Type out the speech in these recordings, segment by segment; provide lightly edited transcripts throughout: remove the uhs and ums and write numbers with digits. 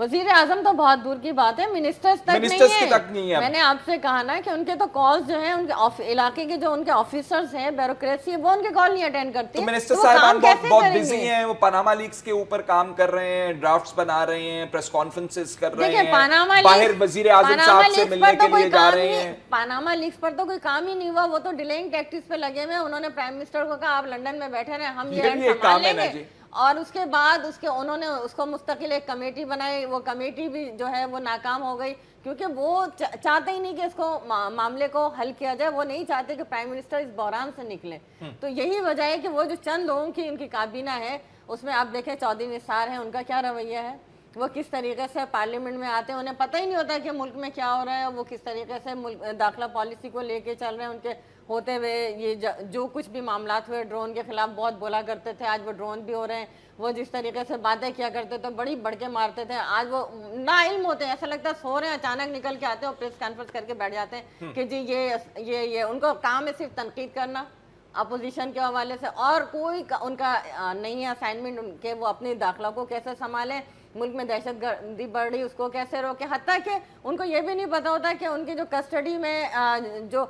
وزیر اعظم تو بہت دور کی بات ہے, منسٹرز تک نہیں ہے. میں نے آپ سے کہا نا کہ ان کے تو کالز جو ہیں ان کے علاقے کے جو ان کے آفیسرز ہیں, بیوروکریسی ہے, وہ ان کے کال نہیں اٹینڈ کرتی. تو منسٹر صاحبان بہت بیزی ہیں, وہ پاناما لیکس کے اوپر کام کر رہے ہیں, ڈرافٹس بنا رہے ہیں, پریس کانفرنسز کر رہے ہیں, باہر وزیر اعظم صاحب سے ملنے کے لیے جا رہے ہیں. پاناما لیکس پر تو کوئی کام ہی نہیں ہوا, وہ تو ڈیلیئنگ ٹیکٹکس پہ لگے ہوئے ہیں. انہوں نے پرائم منسٹر کو کہا آپ لنڈن میں بیٹھے رہیں, ہم یہ سنبھال لیں گے. اور اس کے بعد انہوں نے اس کو مستقل ایک کمیٹی بنائی, وہ کمیٹی بھی جو ہے وہ ناکام ہو گئی, کیونکہ وہ چاہتے ہی نہیں کہ اس کو معاملے کو حل کیا جائے. وہ نہیں چاہتے کہ پرائم منسٹر اس بحران سے نکلے. تو یہی وجہ ہے کہ وہ جو چند لوگوں کی ان کی کابینہ ہے اس میں آپ دیکھیں چودھری نثار ہیں, ان کا کیا رویہ ہے, وہ کس طریقے سے پارلیمنٹ میں آتے ہیں, انہیں پتہ ہی نہیں ہوتا کہ ملک میں کیا ہو رہا ہے, وہ کس طریقے سے داخلہ پالیسی کو لے کے چل رہے ہیں. ان کے ہوتے ہوئے یہ جو کچھ بھی معاملات ہوئے ڈرون کے خلاف بہت بولا کرتے تھے, آج وہ ڈرون بھی ہو رہے ہیں. وہ جس طریقے سے باتیں کیا کرتے تھے, بڑی بڑھ کے مارتے تھے, آج وہ نا علم ہوتے ہیں, ایسا لگتا ہے سو رہے ہیں, اچانک نکل کے آتے ہیں اور پریس کانفرنس کر کے بیٹھ جاتے ہیں کہ جی یہ ان کو کام ہے صرف تنقید کرنا اپوزیشن کے حوالے سے, اور کوئی ان کا نہیں ہے اسائنمنٹ کہ وہ اپنے داخلہ کو کیسے سنبھالیں, ملک میں دہشت گردی بڑھ رہی اس کو کیسے روکے. حتیٰ کہ ان کو یہ بھی نہیں پتا ہوتا کہ ان کی جو کسٹڈی میں جو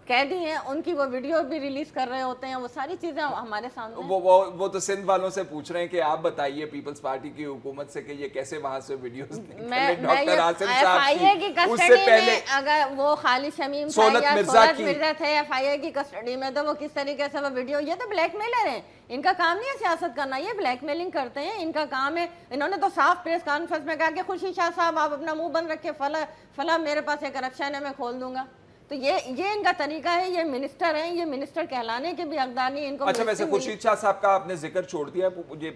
قیدی ہیں ان کی وہ ویڈیو بھی ریلیز کر رہے ہوتے ہیں. وہ ساری چیزیں ہمارے سامنے وہ تو سندھ والوں سے پوچھ رہے ہیں کہ آپ بتائیے پیپلز پارٹی کی حکومت سے کہ یہ کیسے وہاں سے ویڈیوز ڈاکٹر عاصم صاحب کی کسٹڈی میں اگر وہ خالد شمیم تھا یا سولت مرزا تھے ایف آئی اے کی کسٹڈی میں, تو وہ کس طریقے سے وہ ویڈیو, یہ تو بلیک میلر ہیں, ان کا کام نہیں ہے سیاست کرنا, یہ بلیک میلنگ کرتے ہیں, ان کا کام ہے. انہوں نے تو صاف پریس کانفرنس میں کہا کہ خورشید شاہ صاحب آپ اپنا منہ بند رکھے, فلاں میرے پاس ایک کرپشن ہے میں کھول دوں گا. تو یہ ان کا طریقہ ہے. یہ منسٹر ہیں, یہ منسٹر کہلانے کے بھی حقدار نہیں ان کو. اچھا ویسے خورشید شاہ صاحب کا آپ نے ذکر چھوڑ دیا, مجھے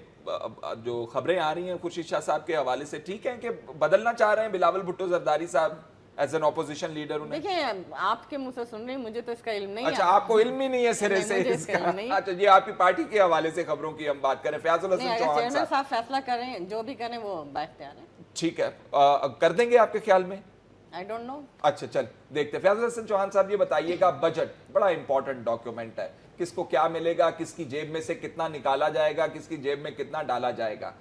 جو خبریں آ رہی ہیں خورشید شاہ صاحب کے حوالے سے, ٹھیک ہے کہ بدلنا چاہ رہے ہیں بلاول بھٹو زرداری صاحب ایز این اپوزیشن لیڈر انہیں؟ دیکھیں آپ کے منہ سے سن رہی ہوں, مجھے تو اس کا علم نہیں ہے. اچھا آپ کو علم ہی نہیں ہے سرے سے اس کا. اچھا یہ آپ کی پارٹی کے حوالے سے خبروں کی ہم بات کریں. فیاض الحسن چوہان صاحب فیصلہ کریں, جو بھی کریں وہ بااختیار ہیں. ٹھیک ہے, کر دیں گے آپ کے خیال میں؟ I don't know. اچھا چل دیکھتے. فیاض الحسن چوہان صاحب یہ بتائیے گا, بجٹ بڑا امپورٹنٹ ڈاکیومنٹ ہے, کس کو کیا ملے گا, کس کی جیب میں سے کتنا نکالا جائے گا, کس کی جیب میں کتنا ڈالا جائے گا.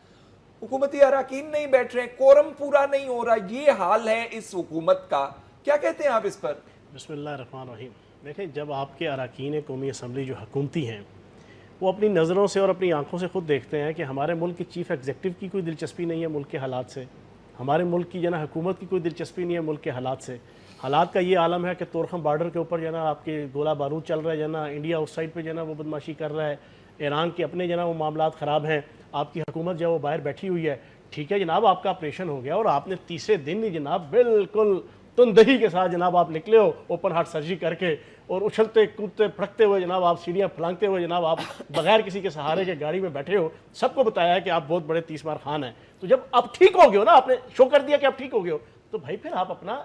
حکومتی اراکین نہیں بیٹھ رہے, کورم پورا نہیں ہو رہا, یہ حال ہے اس حکومت کا, کیا کہتے ہیں آپ اس پر؟ بسم اللہ الرحمن الرحیم. دیکھیں جب آپ کے اراکین قومی اسمبلی جو حکومتی ہیں وہ اپنی نظروں سے اور اپنی آنکھوں سے خود دیکھتے ہیں کہ ہمارے ملک کی چیف ایگزیکٹو کی کوئی دلچسپی نہیں ہے ملک کے حالات سے, ہمارے ملک کی حکومت کی کوئی دلچسپی نہیں ہے ملک کے حالات سے. حالات کا یہ عالم ہے کہ تورخم بارڈر کے اوپر آپ کے گولہ بارود چل رہا ہے, انڈیا اس سائڈ پہ وہ بدماشی کر رہا ہے, ایران کے اپنے وہ معاملات خراب ہیں, آپ کی حکومت وہ باہر بیٹھی ہوئی ہے. ٹھیک ہے جناب, آپ کا آپریشن ہو گیا اور آپ نے تیسرے دن ہی بالکل تندہی کے ساتھ آپ نکلے ہو اوپن ہارٹ سرجری کر کے, اور اچھلتے کودتے پھڑکتے ہوئے آپ سیڑھیاں پھلانگتے ہوئے آپ بغیر کسی کے سہارے کے گاڑی میں بیٹھے ہو. سب کو بتایا ہے کہ آپ بہت بڑے 30 مار خان ہیں. تو جب آپ ٹھیک ہو گئے ہو نا, آپ نے شو کر دیا کہ آپ ٹھیک ہو گئے ہو, تو بھائی پھر آپ اپنا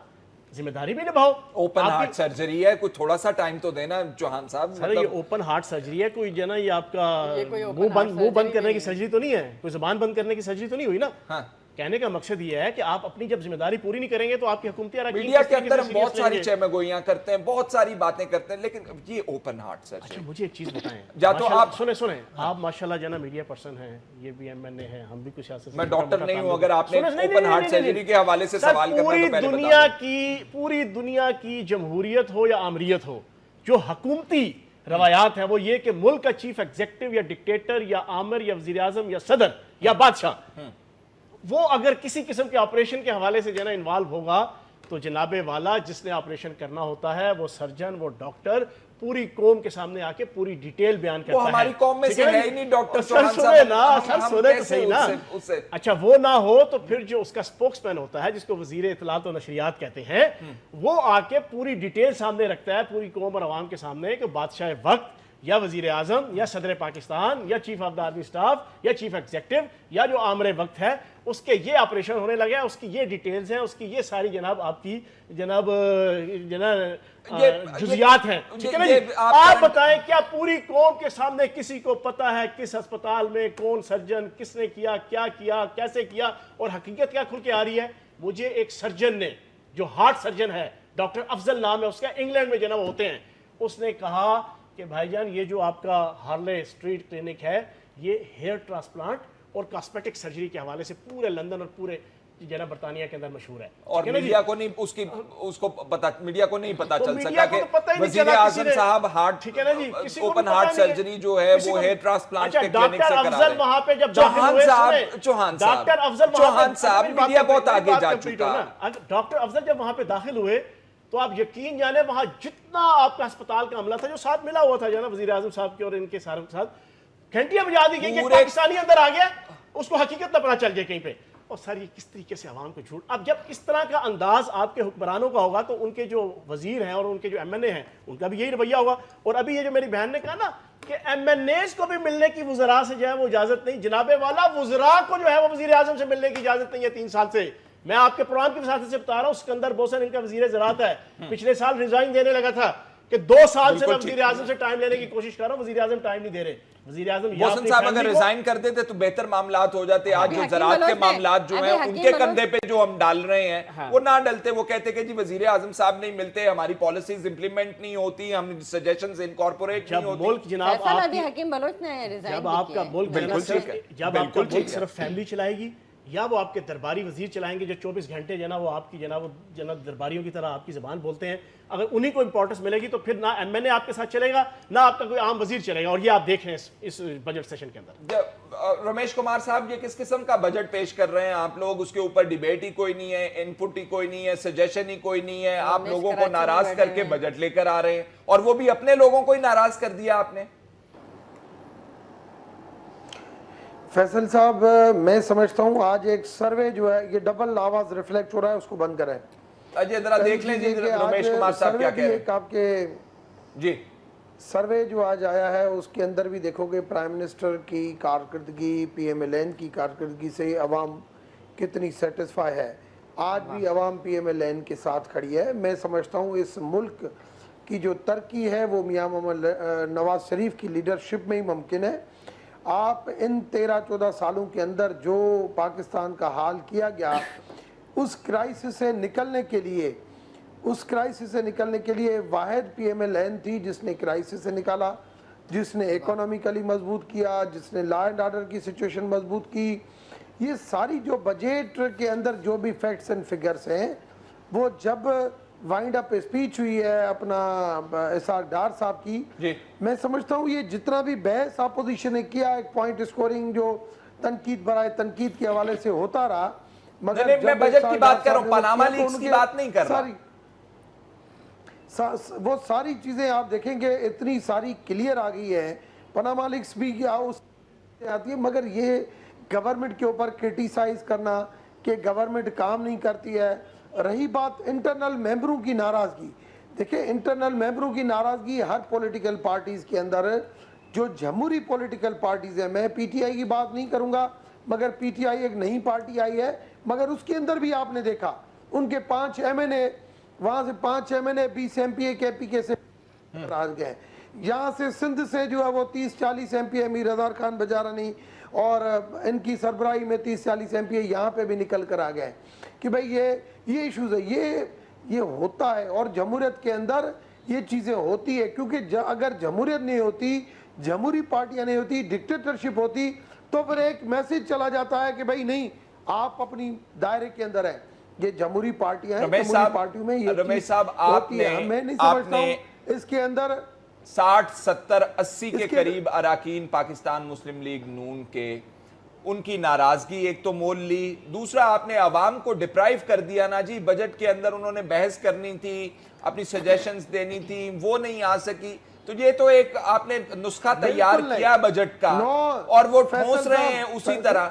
ذمہ داری بھی نبھاؤ. اوپن ہارٹ سرجری ہے, کوئی تھوڑا سا ٹائم تو دینا چوہان صاحب. سر یہ اوپن ہارٹ سرجری ہے, کوئی یہ آپ کا منہ بند کرنے کی سرجری تو نہیں ہے, کوئی زبان بند کرنے کی سرجری تو نہیں ہوئی نا. کہنے کا مقصد یہ ہے کہ آپ اپنی جب ذمہ داری پوری نہیں کریں گے تو آپ کی حکومتی اراکین میڈیا کے اندر ہم بہت ساری چہ مگوئیاں کرتے ہیں, بہت ساری باتیں کرتے ہیں, لیکن یہ اوپن ہارٹ سرجری. اچھا مجھے ایک چیز بتائیں, یا تو آپ سنیں آپ ماشاءاللہ میڈیا پرسن ہیں, یہ بھی ایم این اے ہیں, ہم بھی کچھ سیاست, میں ڈاکٹر نہیں ہوں, اگر آپ نے اوپن ہارٹ سرجری کے حوالے سے سوال کرنا تو پہلے بتا دیں. پوری دنیا کی جمہوریت ہو یا آمریت ہو, جو حکومتی روایات ہیں وہ یہ کہ ملک کا چیف ایگزیکٹو یا ڈکٹیٹر یا آمر یا وزیر اعظم یا صدر یا بادشاہ وہ اگر کسی قسم کے آپریشن کے حوالے سے انوالو ہوگا تو جناب والا جس نے آپریشن کرنا ہوتا ہے وہ سرجن, وہ ڈاکٹر پوری قوم کے سامنے آ کے پوری ڈیٹیل بیان کرتا ہے. وہ ہماری قوم میں سے ہے ہی نہیں ڈاکٹر چوہان صاحب, سر سنے تو صحیح نا. اچھا وہ نہ ہو تو پھر جو اس کا سپوکس مین ہوتا ہے جس کو وزیر اطلاعات و نشریات کہتے ہیں, وہ آ کے پوری ڈیٹیل سامنے رکھتا ہے پوری قوم اور عوام کے سامنے کہ بادشاہ وقت یا وزیر اعظم یا صدر پاکستان یا chief of the army staff یا چیف ایگزیکٹو یا جو آمر وقت ہے اس کے یہ آپریشن ہونے لگا ہے, اس کی یہ ڈیٹیلز ہیں, اس کی یہ ساری آپ کی جزیات ہیں. ٹھیک ہے نا جی, آپ بتائیں کیا پوری قوم کے سامنے کسی کو پتا ہے کس ہسپتال میں کون سرجن, کس نے کیا, کیسے کیا, اور حقیقت کیا کھل کے آ رہی ہے؟ مجھے ایک سرجن نے جو ہارٹ سرجن ہے, ڈاکٹر افضل نام ہے اس کا, انگلینڈ میں ہوتے ہیں, اس نے کہا کہ بھائی جان یہ جو آپ کا ہارلے اسٹریٹ کلینک ہے یہ ہیئر ٹرانسپلانٹ اور کاسمیٹک سرجری کے حوالے سے پورے لندن اور پورے جناب برطانیہ کے اندر مشہور ہے. اور میڈیا کو نہیں اس کو پتا، میڈیا کو نہیں پتا چل سکا کہ وزیر اعظم صاحب ہارٹ ٹھیک ہے نا جی، اوپن ہارٹ سرجری جو ہے وہ ہیئر ٹرانسپلانٹ کے کلینک سے کرا رہے ہیں. وہاں پہ جب چوہان صاحب میڈیا بہت آگے جا چکا. ڈاکٹر افضل جب وہاں پہ داخل ہوئے تو آپ یقین جانے وہاں جتنا آپ کا ہسپتال کا عملہ تھا جو ساتھ ملا ہوا تھا جناب وزیر اعظم صاحب کے اور ان کے ساروں کے ساتھ، گھنٹیاں بجا دی گئی کہ پاکستانی اندر آ گیا، اس کو حقیقت نہ پتا چل جائے کہیں پہ. اور سر یہ کس طریقے سے عوام کو جھوٹ، اب جب اس طرح کا انداز آپ کے حکمرانوں کا ہوگا تو ان کے جو وزیر ہیں اور ان کے جو ایم این اے ہیں ان کا بھی یہی رویہ ہوگا. اور ابھی یہ جو میری بہن نے کہا نا کہ ایم این ایز کو بھی ملنے کی وزراء سے جو ہے وہ اجازت نہیں، جناب والا وزراء کو جو ہے وہ وزیر اعظم سے ملنے کی اجازت نہیں ہے 3 سال سے. میں آپ کے پروگرام کی وساطت سے بتا رہا ہوں، اسکندر بوسن ان کا وزیر زراعت ہے، پچھلے سال ریزائن دینے لگا تھا کہ 2 سال سے میں وزیر اعظم سے ٹائم لینے کی کوشش کر رہا ہوں، وزیر اعظم ٹائم نہیں دے رہے. وزیر اعظم بوسن صاحب اگر ریزائن کر دیتے تو بہتر معاملات ہو جاتے. آج جو زراعت کے معاملات جو ہیں ان کے کندھے پہ جو ہم ڈال رہے ہیں وہ نہ ڈلتے. وہ کہتے کہ جی وزیر اعظم صاحب نہیں ملتے، ہماری پالیسیز امپلیمنٹ نہیں ہوتی، ہم سجیشنز انکارپوریٹ نہیں ہوتی. ملک جناب حکیم بلوچ نے ریزائن جب آپ کا ملک صرف فیملی چلائے گی یا وہ آپ کے درباری وزیر چلائیں گے جو 24 گھنٹے جناب وہ آپ کی جناب درباریوں کی طرح آپ کی زبان بولتے ہیں، اگر انہی کو امپورٹنس ملے گی تو پھر نہ ایم این اے آپ کے ساتھ چلے گا نہ آپ کا کوئی عام وزیر چلے گا. اور یہ آپ دیکھ رہے ہیں اس بجٹ سیشن کے اندر. رمیش کمار صاحب یہ کس قسم کا بجٹ پیش کر رہے ہیں آپ لوگ؟ اس کے اوپر ڈیبیٹ ہی کوئی نہیں ہے، ان پٹ ہی کوئی نہیں ہے، سجیشن ہی کوئی نہیں ہے. آپ لوگوں کو ناراض کر کے بجٹ لے کر آ رہے ہیں اور وہ بھی اپنے لوگوں کو ہی ناراض کر دیا آپ نے. فیصل صاحب میں سمجھتا ہوں آج ایک سروے جو ہے یہ ڈبل آواز ریفلیکٹ ہو رہا ہے، اس کو بند کریں. اجے ذرا دیکھ لیں جی رمیش کمار صاحب کیا کہہ رہے ہیں. آپ کے جی سروے جو آج آیا ہے اس کے اندر بھی دیکھو گے پرائم منسٹر کی کارکردگی، پی ایم ایل این کی کارکردگی سے عوام کتنی سیٹسفائی ہے. آج بھی عوام پی ایم ایل این کے ساتھ کھڑی ہے. میں سمجھتا ہوں اس ملک کی جو ترقی ہے وہ میاں محمد نواز شریف کی لیڈرشپ میں ہی ممکن ہے. آپ ان 13-14 سالوں کے اندر جو پاکستان کا حال کیا گیا اس کرائسس سے نکلنے کے لیے واحد پی ایم ایل این تھی جس نے کرائسس سے نکالا، جس نے اکانومیکلی مضبوط کیا، جس نے لا اینڈ آرڈر کی سچویشن مضبوط کی. یہ ساری جو بجٹ کے اندر جو بھی فیکٹس اینڈ فگرز ہیں وہ جب وائنڈ اپ اسپیچ ہوئی ہے اپنا اسحاق ڈار صاحب کی، میں سمجھتا ہوں یہ جتنا بھی بحث اپوزیشن نے کیا ایک پوائنٹ اسکورنگ جو تنقید برائے تنقید کے حوالے سے ہوتا رہا، مگر میں بجٹ کی بات کر رہا ہوں، پاناما لیکس کی بات نہیں کر رہا. وہ ساری چیزیں آپ دیکھیں گے اتنی ساری کلیئر آ گئی ہے. پاناما لیکس بھی آتی ہے، مگر یہ گورنمنٹ کے اوپر کرٹیسائز کرنا کہ گورنمنٹ کام نہیں کرتی ہے. رہی بات انٹرنل ممبروں کی ناراضگی، دیکھیں انٹرنل ممبروں کی ناراضگی ہر پولیٹیکل پارٹیز کے اندر، جو جمہوری پولیٹیکل پارٹیز ہیں، میں پی ٹی آئی کی بات نہیں کروں گا مگر پی ٹی آئی ایک نئی پارٹی آئی ہے، مگر اس کے اندر بھی آپ نے دیکھا ان کے 5 ایم این اے، وہاں سے 5 ایم این اے 20 ایم پی اے کے پی کے سے ناراض گئے. یہاں سے سندھ سے جو ہے وہ 30-40 ایم پی اے امیر رضا خان بجارانی اور ان کی سربراہی میں 30-40 ایم پی اے یہاں پہ بھی نکل کر آ گئے کہ بھئی یہ ایشوز ہے. یہ ہوتا ہے اور جمہوریت کے اندر یہ چیزیں ہوتی ہے، کیونکہ اگر جمہوریت نہیں ہوتی، جمہوری پارٹیاں نہیں ہوتی، ڈکٹیٹرشپ ہوتی تو پھر ایک میسج چلا جاتا ہے کہ بھئی نہیں آپ اپنی دائرے کے اندر ہیں. یہ جمہوری پارٹیاں ہیں، جمہوری پارٹیوں میں یہ چیز ہوتی ہے. میں نہیں سمجھتا ہوں اس کے اندر 60-70-80 کے قریب اراکین پاکستان مسلم لیگ نون کے ان کی ناراضگی ایک تو مول لی، دوسرا آپ نے عوام کو ڈپرائیو کر دیا نا جی. بجٹ کے اندر انہوں نے بحث کرنی تھی، اپنی سجیشنز دینی تھی، وہ نہیں آ سکی. تو یہ تو ایک آپ نے نسخہ تیار کیا بجٹ کا اور وہ ٹھونس رہے ہیں اسی طرح.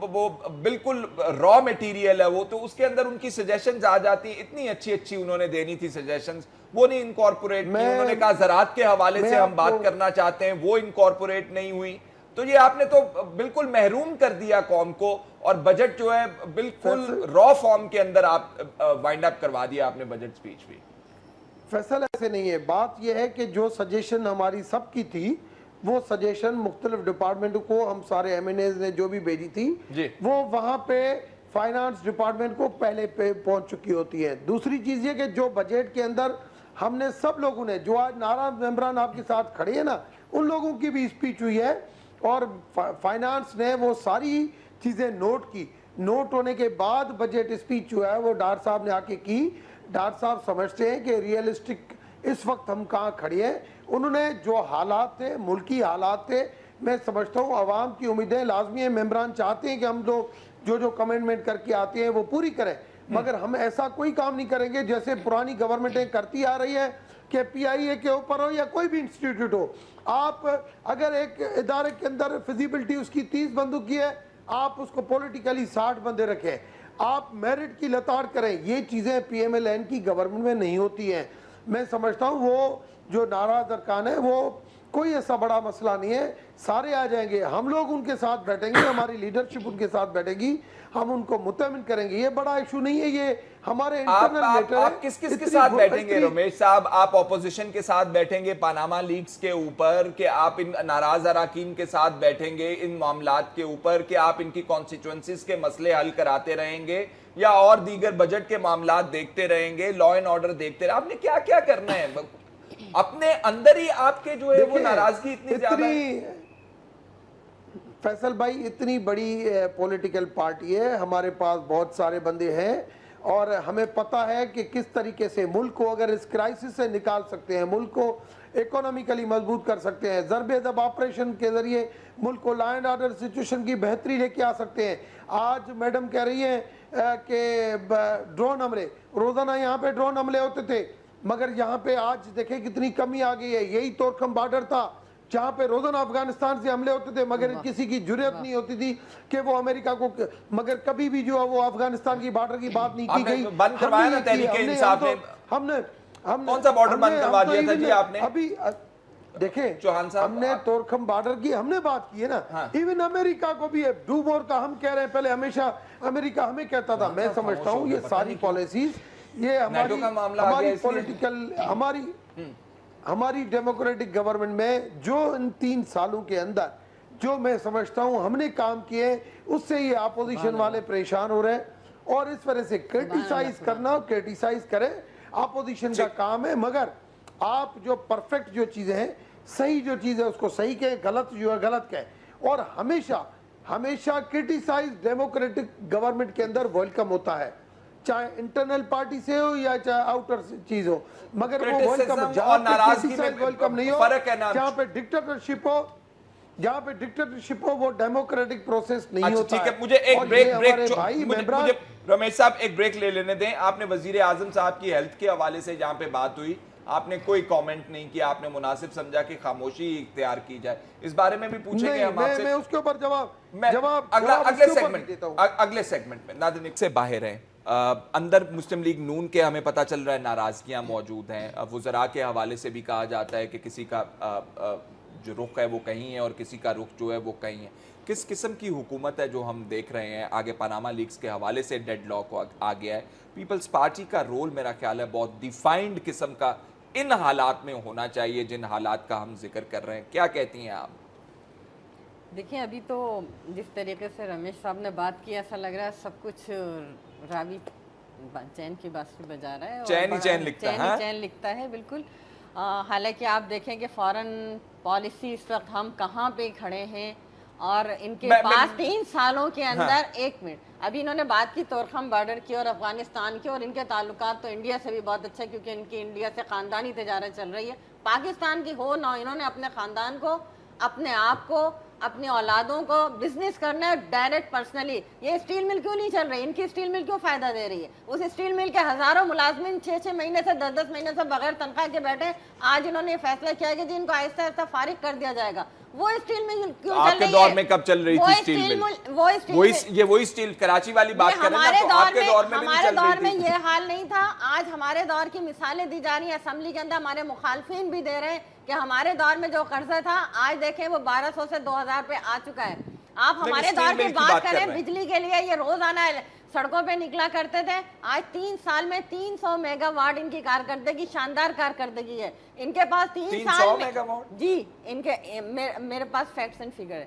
وہ بالکل را میٹیریل ہے وہ، تو اس کے اندر ان کی سجیشنز آ جاتی ہیں. اتنی اچھی انہوں نے دینی تھی سجیشنز، وہ نہیں انکارپوریٹ کی. انہوں نے کہا زراعت کے حوالے سے ہم بات کرنا چاہتے ہیں، وہ انکارپوریٹ نہیں ہوئی. تو یہ آپ نے تو بالکل محروم کر دیا قوم کو، اور بجٹ جو ہے بالکل را فارم کے اندر آپ وائنڈ اپ کروا دیا آپ نے بجٹ سپیچ بھی. فیصل ایسے نہیں ہے، بات یہ ہے کہ جو سجیشن ہماری سب کی تھی وہ سجیشن مختلف ڈپارٹمنٹ کو ہم سارے ایم این ایز نے جو بھی بھیجی تھی وہ وہاں پہ فائنانس ڈپارٹمنٹ کو پہلے پہ پہنچ چکی ہوتی ہے. دوسری چیز یہ کہ جو بجٹ کے اندر ہم نے سب لوگوں نے جو آج ناراض ممبران آپ کے ساتھ کھڑے ہیں نا ان لوگوں کی بھی اسپیچ ہوئی ہے اور فائنانس نے وہ ساری چیزیں نوٹ کی. نوٹ ہونے کے بعد بجٹ اسپیچ جو ہے وہ ڈار صاحب نے آ کے کی. ڈار صاحب سمجھتے ہیں کہ ریئلسٹک اس وقت ہم کہاں کھڑے ہیں. انہوں نے جو حالات تھے, ملکی حالات تھے, میں سمجھتا ہوں عوام کی امیدیں لازمی ہیں, ممبران چاہتے ہیں کہ ہم لوگ جو کمنٹمنٹ کر کے آتے ہیں وہ پوری کریں, مگر ہم ایسا کوئی کام نہیں کریں گے جیسے پرانی گورنمنٹیں کرتی آ رہی ہیں کہ پی آئی اے کے اوپر ہو یا کوئی بھی انسٹیٹیوٹ ہو, آپ اگر ایک ادارے کے اندر فیزیبلٹی اس کی 30 بندوں کی ہے, آپ اس کو پولیٹیکلی 60 بندے رکھیں, آپ میرٹ کی لتاڑ کریں. یہ چیزیں پی ایم ایل این کی گورنمنٹ میں نہیں ہوتی ہیں. میں سمجھتا ہوں وہ جو ناراض ارکان ہے وہ کوئی ایسا بڑا مسئلہ نہیں ہے, سارے آ جائیں گے, ہم لوگ ان کے ساتھ بیٹھیں گے, ہماری لیڈرشپ ان کے ساتھ بیٹھے گی, ہم ان کو مطمئن کریں گے. یہ بڑا ایشو نہیں ہے, یہ ہمارے انٹرنل میٹر ہے. آپ کس کے ساتھ بیٹھیں گے رمیش صاحب؟ آپ اپوزیشن کے ساتھ بیٹھیں گے پاناما لیکس کے اوپر, کہ آپ ان ناراض اراکین کے ساتھ بیٹھیں گے ان معاملات کے اوپر, کہ آپ ان کی کانسٹیچوئنسیز کے مسئلے حل کراتے رہیں گے, یا اور دیگر بجٹ کے معاملات دیکھتے رہیں گے, لا اینڈ آرڈر دیکھتے رہیں؟ آپ نے کیا کیا کرنا ہے؟ اپنے اندر ہی آپ کے جو ہے وہ ناراضگی اتنی زیادہ ہے. فیصل بھائی, اتنی بڑی پولیٹیکل پارٹی ہے, ہمارے پاس بہت سارے بندے ہیں, اور ہمیں پتہ ہے کہ کس طریقے سے ملک کو اگر اس کرائسس سے نکال سکتے ہیں, ملک کو اکونومیکلی مضبوط کر سکتے ہیں, ضرب ضب آپریشن کے ذریعے ملک کو لا اینڈ آرڈر سچویشن کی بہتری لے کے آ سکتے ہیں. آج میڈم کہہ رہی ہیں کہ ڈرون حملے, روزانہ یہاں پہ ڈرون حملے ہوتے تھے, مگر یہاں پہ آج دیکھیں کتنی کمی آ گئی ہے. یہی تورکھم بارڈر تھا جہاں پہ روزانہ افغانستان سے حملے ہوتے تھے, مگر کسی کی جرأت نہیں ہوتی تھی کہ وہ امریکہ کو, مگر کبھی بھی جو ہے وہ افغانستان کی بارڈر کی بات نہیں کی گئی. بند کروایا نا تحریک انصاف نے, ہم نے کون سا بارڈر بند کروا دیا تھا جی آپ نے؟ ابھی دیکھیں چوہان صاحب, ہم نے تورکھم بارڈر کی ہم نے بات کی ہے نا, ایون امریکہ کو بھی ڈو مور کا ہم کہہ رہے ہیں, پہلے ہمیشہ امریکہ ہمیں کہتا تھا. میں سمجھتا ہوں یہ ساری پالیسیز یہ ہماری پولیٹیکل ہماری ڈیموکریٹک گورنمنٹ میں جو ان 3 سالوں کے اندر جو میں سمجھتا ہوں ہم نے کام کیے, اس سے یہ اپوزیشن والے پریشان ہو رہے ہیں, اور اس وجہ سے کرٹیسائز کرنا, کرٹیسائز کریں, اپوزیشن کا کام ہے, مگر آپ جو پرفیکٹ جو چیزیں ہیں, صحیح جو چیز ہے اس کو صحیح کہیں, غلط جو ہے غلط کہیں, اور ہمیشہ کرٹیسائز ڈیموکریٹک گورنمنٹ کے اندر ویلکم ہوتا ہے, چاہے انٹرنل پارٹی سے ہو یا چاہے آؤٹر چیز ہو, مگر وہ ویلکم, جہاں پہ ویلکم نہیں ہو, جہاں پہ ڈکٹیٹرشپ ہو وہ ڈیموکریٹک پروسیس نہیں ہوتا ہے. ٹھیک ہے, مجھے ایک رمیش صاحب ایک بریک لے لینے دیں. آپ نے وزیر اعظم صاحب کی ہیلتھ کے حوالے سے جہاں پہ بات ہوئی, آپ نے کوئی کامنٹ نہیں کیا, آپ نے مناسب سمجھا کہ خاموشی اختیار کی جائے, اس بارے میں بھی پوچھیں گے ہم آپ سے. میں اس کے اوپر اگلے سیگمنٹ میں ناظرین سے باہر ہیں. اندر مسلم لیگ نون کے ہمیں پتہ چل رہا ہے ناراضگیاں موجود ہیں, وزراء کے حوالے سے بھی کہا جاتا ہے کہ کسی کا جو رخ ہے وہ کہیں ہے اور کسی کا رخ جو ہے وہ کہیں ہے. کس قسم کی حکومت ہے جو ہم دیکھ رہے ہیں؟ آگے پاناما لیکس کے حوالے سے ڈیڈ لاک آ گیا ہے. پیپلز پارٹی کا رول میرا خیال ہے بہت ڈیفائنڈ قسم کا ان حالات میں ہونا چاہیے جن حالات کا ہم ذکر کر رہے ہیں. کیا کہتی ہیں آپ؟ دیکھیں, ابھی تو جس طریقے سے رمیش صاحب نے بات کی, ایسا لگ رہا ہے سب کچھ راوی چین کی بات بجا رہا ہے, چین لکھتا ہے بالکل. حالانکہ آپ دیکھیں کہ فارن پالیسی اس وقت ہم کہاں پہ کھڑے ہیں, اور ان کے پاس 3 سالوں کے اندر, ایک منٹ, ابھی انہوں نے بات کی تورکھم بارڈر کی اور افغانستان کی, اور ان کے تعلقات تو انڈیا سے بھی بہت اچھا ہے کیونکہ ان کی انڈیا سے خاندانی تجارت چل رہی ہے. پاکستان کی ہو نہ, انہوں نے اپنے خاندان کو, اپنے آپ کو, اپنی اولادوں کو بزنس کرنا ہے ڈائریکٹ پرسنلی. یہ اسٹیل مل کیوں نہیں چل رہی؟ ان کی اسٹیل مل کیوں فائدہ دے رہی ہے؟ اس اسٹیل مل کے ہزاروں ملازمین 6 مہینے سے 10 مہینے سے بغیر تنخواہ کے بیٹھے. آج انہوں نے یہ فیصلہ کیا کہ جن کو آہستہ آہستہ فارغ کر دیا جائے گا. وہ اسٹیل مل کیوں چل رہی ہے؟ آپ کے دور میں کب چل رہی تھی اسٹیل مل؟ یہ وہی اسٹیل کراچی والی بات کر رہے ہیں, تو آپ کے دور میں بھی نہیں چل رہی تھی. ہمارے دور میں یہ حال نہیں تھا. آج ہمارے دور کی مثالیں دی جا رہی ہیں اسمبلی کے اندر, ہمارے مخالفین بھی دے رہے ہیں کہ ہمارے دور میں جو قرضہ تھا آج دیکھیں وہ 1200 سے 2000 پہ آ چکا ہے. آپ ہمارے دور کی بات کریں, بجلی کے لیے یہ روزانہ سڑکوں پہ نکلا کرتے تھے. آج 3 سال میں 300 میگا واٹ ان کی کارکردگی, شاندار کارکردگی ہے. ان کے پاس 3 سال میں, جی ان کے, میرے پاس فیکٹس اینڈ فگر ہے,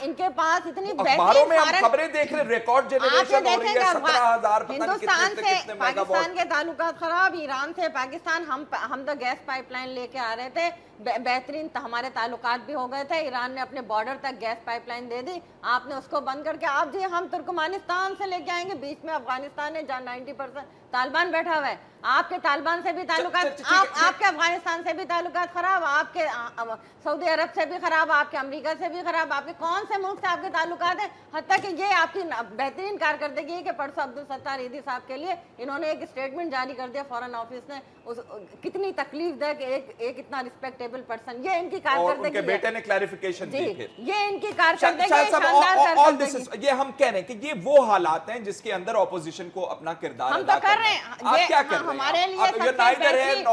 ان کے پاس اتنی اخباروں میں ہم خبریں دیکھ رہے, ریکارڈ جنریشن ہو رہی ہے, 17,000 ہندوستان سے پاکستان کے تعلقات خراب, ایران سے پاکستان, ہم تو گیس پائپ لائن لے کے آ رہے تھے, بہترین ہمارے تعلقات بھی ہو گئے تھے, ایران نے اپنے بارڈر تک گیس پائپ لائن دے دی, آپ نے اس کو بند کر کے آپ جی ہم ترکمانستان سے لے کے آئیں گے, بیچ میں افغانستان ہے جہاں 90% طالبان بیٹھا ہوا ہے, آپ کے طالبان سے بھی تعلقات, آپ کے افغانستان سے بھی تعلقات خراب, آپ کے سعودی عرب سے بھی خراب, آپ کے امریکہ سے بھی خراب, آپ کے کون سے ملک سے آپ کے تعلقات ہیں, حتیٰ کہ یہ آپ کی بہترین کارکردگی ہے کہ پرسوں عبدالستار عیدی صاحب کے لیے انہوں نے ایک اسٹیٹمنٹ جاری کر دیا فورن آفس نے, کتنی تکلیف دہ کہ ایک اتنا ریسپیکٹیبل پرسن, یہ ان کی کارکردگی ہے. ان کے بیٹے نے کلیریفیکیشن دی پھر, یہ ان کی کارکردگی شاہد صاحب, شاندار all کارکردگی. this is, یہ ہم کہہ رہے ہیں کہ یہ وہ حالات ہیں جس کے اندر اپوزیشن کو اپنا کردار ہم ادا تو کر رہے ہیں, آپ کیا کر رہے ہیں, ہمارے لیے سب سے بہترین,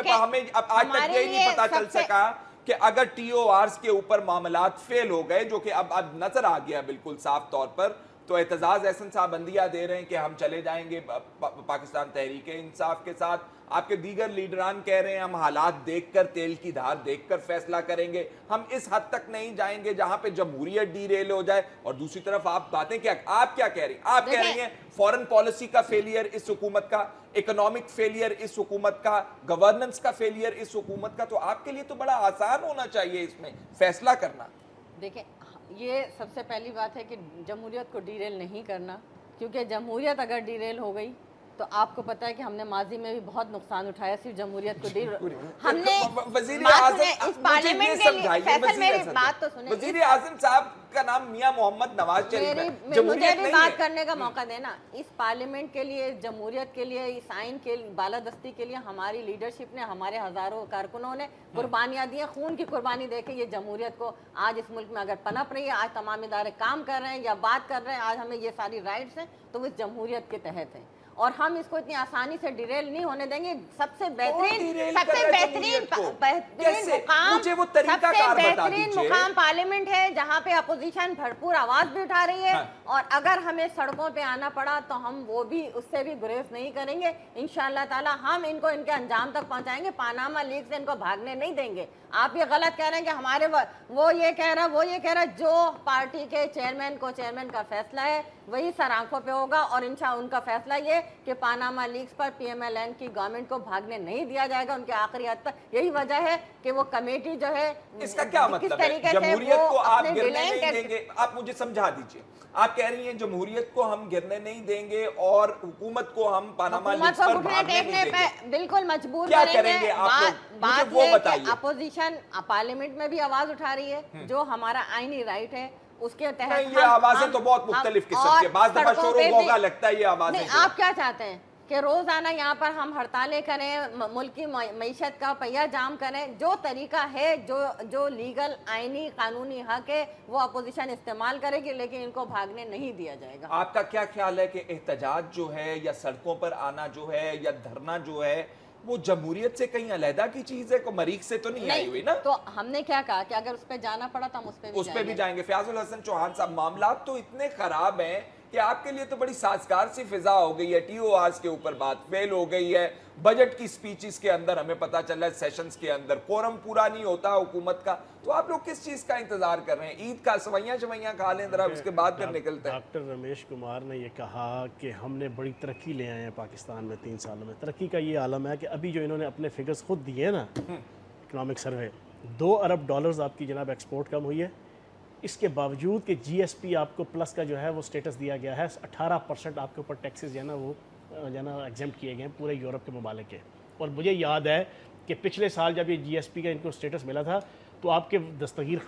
ہمیں اب آج تک یہ نہیں پتا چل سکا کہ اگر ٹی او آرز کے اوپر معاملات فیل ہو گئے, جو کہ اب نظر آ گیا بالکل صاف طور پر, تو اعتزاز احسن صاحب بندیہ دے رہے ہیں کہ ہم چلے جائیں گے پاکستان تحریک انصاف کے ساتھ, آپ کے دیگر لیڈران کہہ رہے ہیں ہم حالات دیکھ کر, تیل کی دھار دیکھ کر فیصلہ کریں گے, ہم اس حد تک نہیں جائیں گے جہاں پہ جمہوریت ڈی ریل ہو جائے. اور دوسری طرف آپ باتیں کیا, آپ کیا کہہ رہی ہیں, آپ کہہ رہی ہیں فورن پالیسی کا فیلئر اس حکومت کا, اکنامک فیلئر اس حکومت کا, گورننس کا فیلئر اس حکومت کا, تو آپ کے لیے تو بڑا آسان ہونا چاہیے اس میں فیصلہ کرنا. دیکھیں یہ سب سے پہلی بات ہے کہ جمہوریت کو ڈی ریل نہیں کرنا, کیونکہ جمہوریت اگر ڈی ریل ہو گئی تو آپ کو پتا ہے کہ ہم نے ماضی میں بھی بہت نقصان اٹھایا صرف جمہوریت کو ہم نے وزیر اس پارلیمنٹ کے لیے. فیصل میری بات تو سنیں, وزیر اعظم صاحب کا نام میاں محمد نواز شریف ہے, مجھے بھی بات کرنے کا موقع دینا. اس پارلیمنٹ کے لیے, جمہوریت کے لیے, اس آئین کے بالادستی کے لیے ہماری لیڈرشپ نے, ہمارے ہزاروں کارکنوں نے قربانیاں دی ہیں, خون کی قربانی دے کے یہ جمہوریت کو آج اس ملک میں اگر پنپ رہی ہے, آج تمام ادارے کام کر رہے ہیں یا بات کر رہے ہیں, آج ہمیں یہ ساری رائٹس ہیں تو وہ اس جمہوریت کے تحت ہیں, اور ہم اس کو اتنی آسانی سے ڈیریل نہیں ہونے دیں گے. سب سے بہترین مقام پارلیمنٹ ہے جہاں پہ اپوزیشن بھرپور آواز بھی اٹھا رہی ہے, اور اگر ہمیں سڑکوں پہ آنا پڑا تو ہم وہ بھی اس سے بھی گریز نہیں کریں گے. انشاءاللہ تعالی ہم ان کو ان کے انجام تک پہنچائیں گے, پاناما لیک سے ان کو بھاگنے نہیں دیں گے. آپ یہ غلط کہہ رہے ہیں کہ ہمارے وہ یہ کہہ رہا, جو پارٹی کے چیئرمین کا فیصلہ ہے وہی سر آنکھوں پہ ہوگا, اور انشاءاللہ ان کا فیصلہ یہ کہ پاناما لیکس پر پی ایم ایل این کی گورنمنٹ کو بھاگنے نہیں دیا جائے گا ان کے آخری حد تک. یہی وجہ ہے کہ وہ کمیٹی جو ہے, اس کا کیا مطلب ہے جمہوریت کو آپ گرنے نہیں دیں گے, آپ مجھے سمجھا دیجئے. آپ کہہ رہی ہیں جمہوریت کو ہم گرنے نہیں دیں گے اور حکومت کو ہم پاناما لیکس پر بھاگنے نہیں دیں گے, بالکل مجبور کریں گے آپ لوگ, بات یہ ہے کہ اپوزیشن پارلیمنٹ میں بھی آواز اٹھا رہی ہے, جو ہمارا آئینی رائٹ ہے اس کے تحت. یہ آوازیں تو بہت مختلف قسم کے, بعض دفعہ شور و غوغا لگتا ہے یہ آوازیں. آپ کیا چاہتے ہیں کہ روزانہ یہاں پر ہم ہڑتالیں کریں, ملک کی معیشت کا پہیہ جام کریں؟ جو طریقہ ہے, جو لیگل آئینی قانونی حق ہے وہ اپوزیشن استعمال کرے گی, لیکن ان کو بھاگنے نہیں دیا جائے گا. آپ کا کیا خیال ہے کہ احتجاج جو ہے یا سڑکوں پر آنا جو ہے یا دھرنا جو ہے وہ جمہوریت سے کہیں علیحدہ کی چیز ہے, کو مریخ سے تو نہیں آئی ہوئی نا؟ تو ہم نے کیا کہا کہ اگر اس پہ جانا پڑا تو ہم اس پہ بھی جائیں گے. فیاض الحسن چوہان صاحب, معاملات تو اتنے خراب ہیں کہ آپ کے لیے تو بڑی سازگار سی فضا ہو گئی ہے, ٹی او آرز کے اوپر بات فیل ہو گئی ہے, بجٹ کی سپیچز کے اندر ہمیں پتا چل رہا ہے سیشنز کے اندر کورم پورا نہیں ہوتا حکومت کا, تو آپ لوگ کس چیز کا انتظار کر رہے ہیں؟ عید کا سوئیاں کھا لیں ذرا, اس کے بعد پھر نکلتے ہیں. ڈاکٹر رمیش کمار نے یہ کہا کہ ہم نے بڑی ترقی لے آئے ہیں پاکستان میں 3 سالوں میں. ترقی کا یہ عالم ہے کہ ابھی جو انہوں نے اپنے فگرز خود دیے ہیں نا, اکنامک سروے, $2 ارب آپ کی جناب ایکسپورٹ کم ہوئی ہے, اس کے باوجود کہ جی ایس پی آپ کو پلس کا جو ہے وہ سٹیٹس دیا گیا ہے, 18% آپ کے اوپر ٹیکسز جو ہے نا وہ جو ہے نا ایگزمپٹ کیے گئے ہیں پورے یورپ کے ممالک کے. اور مجھے یاد ہے کہ پچھلے سال جب یہ جی ایس پی کا ان کو سٹیٹس ملا تھا تو آپ کے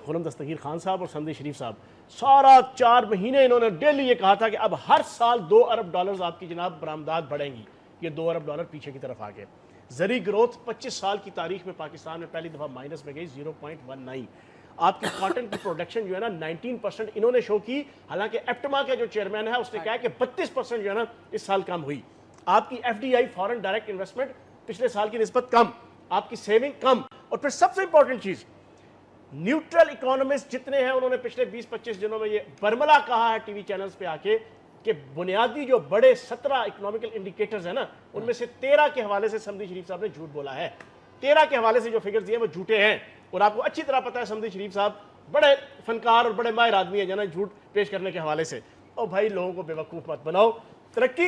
خرم دستگیر خان صاحب اور سندی شریف صاحب سارا 4 مہینے انہوں نے ڈیلی یہ کہا تھا کہ اب ہر سال $2 ارب آپ کی جناب برآمدات بڑھیں گی. یہ $2 ارب پیچھے کی طرف آ گئے. زرعی گروتھ 25 سال کی تاریخ میں پاکستان میں پہلی دفعہ مائنس میں گئی 0.19. آپ کی کاٹن کی پروڈکشن جو ہے نا 19% انہوں نے شو کی, حالانکہ ایپٹما کا جو چیئرمین ہے اس نے کہا کہ 32% جو ہے نا اس سال کم ہوئی. آپ کی F D I foreign direct investment پچھلے سال کی نسبت کم, آپ کی سیونگ کم, اور پھر سب سے امپورٹنٹ چیز نیوٹرل اکانومسٹ جتنے ہیں انہوں نے پچھلے 20-25 دنوں میں یہ برملا کہا ہے ٹی وی چینلز پہ آ کے کہ بنیادی جو بڑے 17 اکنامیکل انڈیکیٹرز ہیں نا ان میں سے 13 کے حوالے سے سمدی شریف صاحب نے جھوٹ بولا ہے. 13 کے حوالے سے جو فگرز دیے وہ جھوٹے ہیں, اور آپ کو اچھی طرح پتا ہے سمدی شریف صاحب بڑے فنکار اور بڑے ماہر آدمی ہیں جنا جھوٹ پیش کرنے کے حوالے سے. اور بھائی لوگوں کو بیوقوف مت بناؤ. ترقی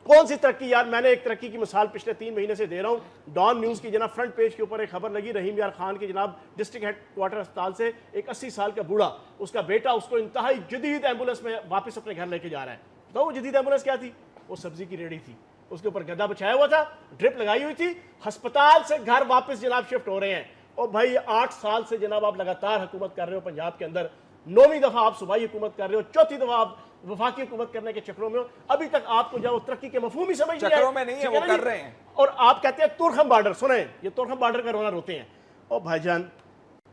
کون سی ترقی یار؟ میں نے ایک ترقی کی مثال پچھلے 3 مہینے سے دے رہا ہوں. ڈان نیوز کی جناب فرنٹ پیج کے اوپر ایک خبر لگی, رحیم یار خان کے جناب ڈسٹرکٹ ہیڈ کوارٹر اسپتال سے ایک 80 سال کا بوڑھا, اس کا بیٹا اس کو انتہائی جدید ایمبولینس میں واپس اپنے گھر لے کے جا رہا ہے. تو وہ جدید ایمبولینس کیا تھی؟ وہ سبزی کی ریڑھی تھی, اس کے اوپر گدا بچھایا ہوا تھا, ڈرپ لگائی ہوئی تھی, ہسپتال سے گھر واپس جناب شفٹ ہو رہے ہیں. اور بھائی 8 سال سے جناب آپ لگاتار حکومت کر رہے ہو پنجاب کے اندر, 9ویں دفعہ آپ صوبائی حکومت کر رہے ہو, 4تھی دفعہ آپ وفاقی حکومت کرنے کے چکروں میں ہو, ابھی تک آپ کو جو ترقی کے مفہوم ہی سمجھ نہیں آئے. چکروں میں نہیں ہے, وہ کر رہے ہیں. اور آپ کہتے ہیں تورخم بارڈر, سنیں یہ تورخم بارڈر کا رونا روتے ہیں. اور بھائی جان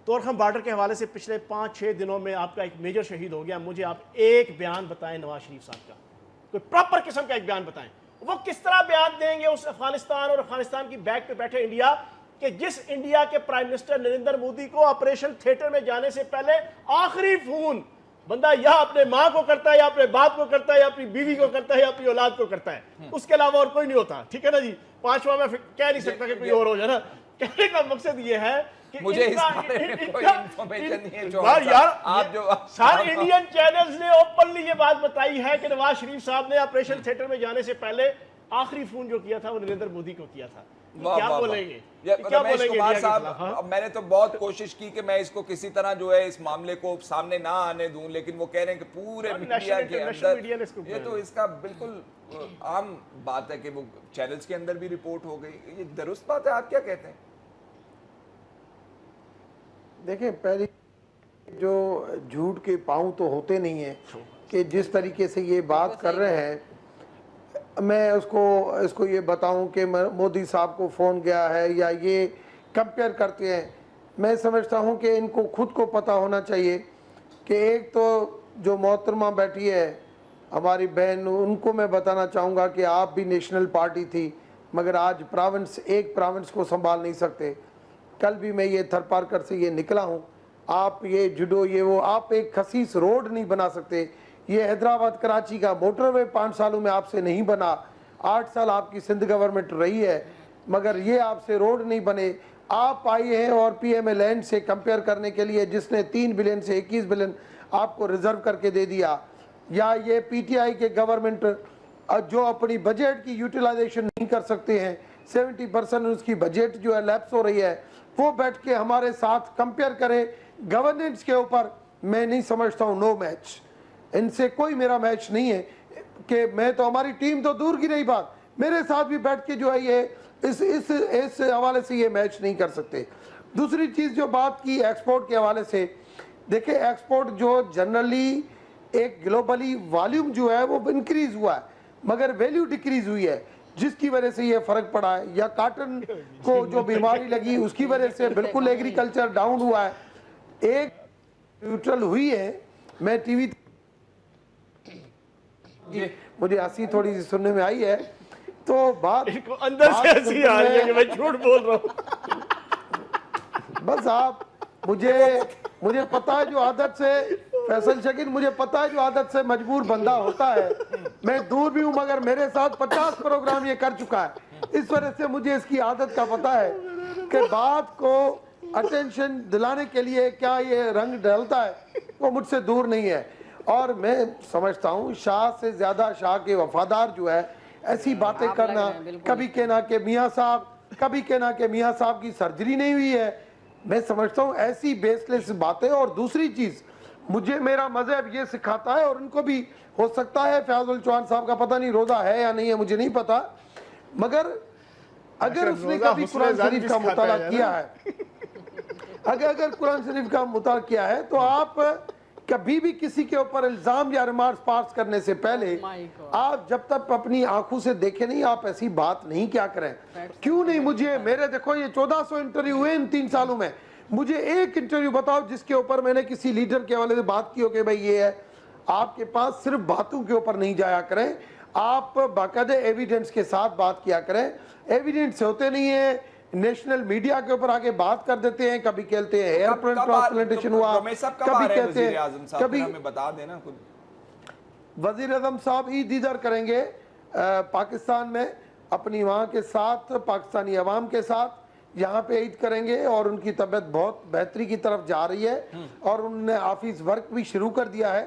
تورخم بارڈر کے حوالے سے پچھلے 5-6 دنوں میں آپ کا ایک میجر شہید ہو گیا. مجھے آپ ایک بیان بتائیں نواز شریف صاحب کا, کوئی پراپر قسم کا ایک بیان بتائیں. وہ کس طرح بیان دیں گے اس افغانستان اور افغانستان کی بیک پہ بیٹھے انڈیا, کہ جس انڈیا کے پرائم منسٹر نریندر مودی کو آپریشن تھیٹر میں جانے سے پہلے آخری فون بندہ یا اپنے ماں کو کرتا ہے, یا اپنے باپ کو کرتا ہے, یا اپنی بیوی کو کرتا ہے, یا اپنی اولاد کو کرتا ہے, اس کے علاوہ اور کوئی نہیں ہوتا. ٹھیک ہے نا جی, 5واں میں کہہ نہیں سکتا کہ کوئی اور ہو جائے نا. کہنے کا مقصد یہ ہے کہ مجھے اس بارے میں کوئی انفارمیشن نہیں ہے جو یار آپ جو سارے انڈین چینلز نے اوپنلی یہ بات بتائی ہے کہ نواز شریف صاحب نے آپریشن تھیٹر میں جانے سے پہلے آخری فون جو کیا تھا وہ نریندر مودی کو کیا تھا. کیا بولیں گے, کیا رمیش بولیں گے کمار انڈیا کے صاحب؟ خلاف؟ میں نے تو بہت کوشش کی کہ میں اس کو کسی طرح جو ہے اس معاملے کو سامنے نہ آنے دوں, لیکن وہ کہہ رہے ہیں کہ پورے میڈیا کے اندر یہ تو اس کا بالکل عام بات ہے کہ وہ چینلز کے اندر بھی رپورٹ ہو گئی. یہ درست بات ہے؟ آپ کیا کہتے ہیں؟ دیکھیں پہلی جو جھوٹ کے پاؤں تو ہوتے نہیں ہیں کہ جس طریقے سے یہ بات کر رہے ہیں, میں اس کو یہ بتاؤں کہ مودی صاحب کو فون گیا ہے یا یہ کمپیئر کرتے ہیں. میں سمجھتا ہوں کہ ان کو خود کو پتہ ہونا چاہیے کہ ایک تو جو محترمہ بیٹھی ہے ہماری بہن, ان کو میں بتانا چاہوں گا کہ آپ بھی نیشنل پارٹی تھی مگر آج ایک پراونس کو سنبھال نہیں سکتے. کل بھی میں یہ تھر پارکر سے یہ نکلا ہوں, آپ یہ جڈو یہ وہ, آپ ایک خسیس روڈ نہیں بنا سکتے. یہ حیدرآباد کراچی کا موٹر وے 5 سالوں میں آپ سے نہیں بنا, 8 سال آپ کی سندھ گورنمنٹ رہی ہے مگر یہ آپ سے روڈ نہیں بنے. آپ آئے ہیں اور پی ایم اے لینڈ سے کمپیئر کرنے کے لیے جس نے 3 بلین سے 21 بلین آپ کو ریزرو کر کے دے دیا, یا یہ پی ٹی آئی کے گورنمنٹ جو اپنی بجٹ کی یوٹیلائزیشن نہیں کر سکتے ہیں, 70% اس کی بجٹ جو ہے لیپس ہو رہی ہے, وہ بیٹھ کے ہمارے ساتھ کمپیئر کرے گورننس کے اوپر. میں نہیں سمجھتا ہوں, نو میچ, ان سے کوئی میرا میچ نہیں ہے. کہ میں تو ہماری ٹیم تو دور کی رہی بات, میرے ساتھ بھی بیٹھ کے جو ہے یہ اس حوالے سے یہ میچ نہیں کر سکتے. دوسری چیز جو بات کی ایکسپورٹ کے حوالے سے, دیکھیں ایکسپورٹ جو جنرلی ایک گلوبلی والیوم جو ہے وہ انکریز ہوا ہے مگر ویلیو ڈیکریز ہوئی ہے, جس کی وجہ سے یہ فرق پڑا ہے. یا کاٹن کو جو بیماری لگی اس کی وجہ سے بالکل ایگریکلچر ڈاؤن ہوا ہے. ایک نیوٹرل ہوئی ہے, میں ٹی وی مجھے ہنسی تھوڑی سی سننے میں آئی ہے تو بات اندر سے ہنسی آ رہی ہے کہ میں جھوٹ بول رہا ہوں. بس آپ مجھے پتا ہے جو عادت سے فیصل شکیل, مجھے پتا ہے جو عادت سے مجبور بندہ ہوتا ہے, میں دور بھی ہوں مگر میرے ساتھ 50 پروگرام یہ کر چکا ہے, اس وجہ سے مجھے اس کی عادت کا پتا ہے کہ بات کو اٹینشن دلانے کے لیے کیا یہ رنگ ڈالتا ہے وہ مجھ سے دور نہیں ہے. اور میں سمجھتا ہوں شاہ سے زیادہ شاہ کے وفادار جو ہے ایسی باتیں کرنا, کبھی کہنا کہ میاں صاحب, کبھی کہنا کہ میاں صاحب کی سرجری نہیں ہوئی ہے, میں سمجھتا ہوں ایسی بیس لیس باتیں. اور دوسری چیز مجھے میرا مذہب یہ سکھاتا ہے, اور ان کو بھی ہو سکتا ہے فیاض الچوان صاحب کا پتہ نہیں روزہ ہے یا نہیں ہے مجھے نہیں پتا, مگر اگر اس نے کبھی قرآن شریف کا مطالعہ کیا ہے, اگر قرآن شریف کا مطالعہ کیا ہے تو آپ کبھی بھی کسی کے اوپر الزام یا ریمارکس پاس کرنے سے پہلے آپ جب تک اپنی آنکھوں سے دیکھیں نہیں آپ ایسی بات نہیں کیا کریں. کیوں نہیں, مجھے میرے دیکھو یہ 1400 انٹرویو ہوئے ان 3 سالوں میں, مجھے ایک انٹرویو بتاؤ جس کے اوپر میں نے کسی لیڈر کے حوالے سے بات کی ہو کہ بھائی یہ ہے. آپ کے پاس صرف باتوں کے اوپر نہیں جایا کریں, آپ باقاعدہ ایویڈنس کے ساتھ بات کیا کریں. ایویڈنس ہوتے نہیں ہیں, نیشنل میڈیا کے اوپر آگے بات کر دیتے ہیں, کبھی کہتے ہیں ایئرپلین ٹرانسپلانٹیشن ہوا, کبھی کہتے ہیں, کبھی بتا دینا خود. وزیر اعظم صاحب عید ادھر کریں گے پاکستان میں, اپنی وہاں کے ساتھ پاکستانی عوام کے ساتھ یہاں پہ عید کریں گے, اور ان کی طبیعت بہت بہتری کی طرف جا رہی ہے, اور انہوں نے آفس ورک بھی شروع کر دیا ہے.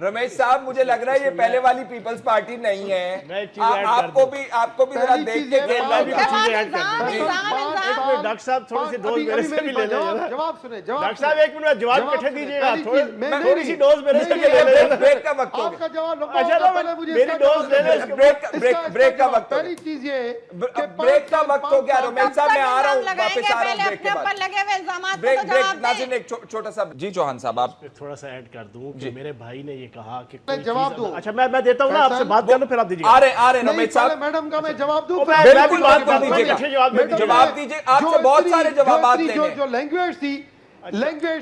رمیش صاحب مجھے لگ رہا ہے یہ پہلے والی پیپلز پارٹی نہیں ہے. آپ کو بھی ذرا دیکھ کے ڈاکٹر صاحب تھوڑی سی ڈوز میرے سے بھی لے لیں. جواب سنیں. ڈاکٹر صاحب ایک منٹ جواب کٹھے دیجیے گا, تھوڑی سی ڈوز میرے سے بھی لے لیں. بریک کا وقت ہو آپ کا گیا. جواب اچھا میری ڈوز لے لیں. بریک کا وقت. پہلی چیز یہ بریک کا وقت ہو گیا. رمیش صاحب میں آ رہا ہوں, واپس آ رہا ہوں بریک کے بعد. بریک ناظرین ایک چھوٹا سا. جی چوہان صاحب آپ تھوڑا سا ایڈ کر دوں کہ میرے بھائی نے یہ کہا کہ جواب دوں. اچھا میں دیتا ہوں نا آپ سے بات کروں پھر آپ دیجیے. آ رہے رمیش صاحب میڈم کا میں جواب دوں. بالکل بات کر دیجیے گا. جواب دیجیے. آپ سے بہت سارے جوابات لینے ہیں. جو لینگویج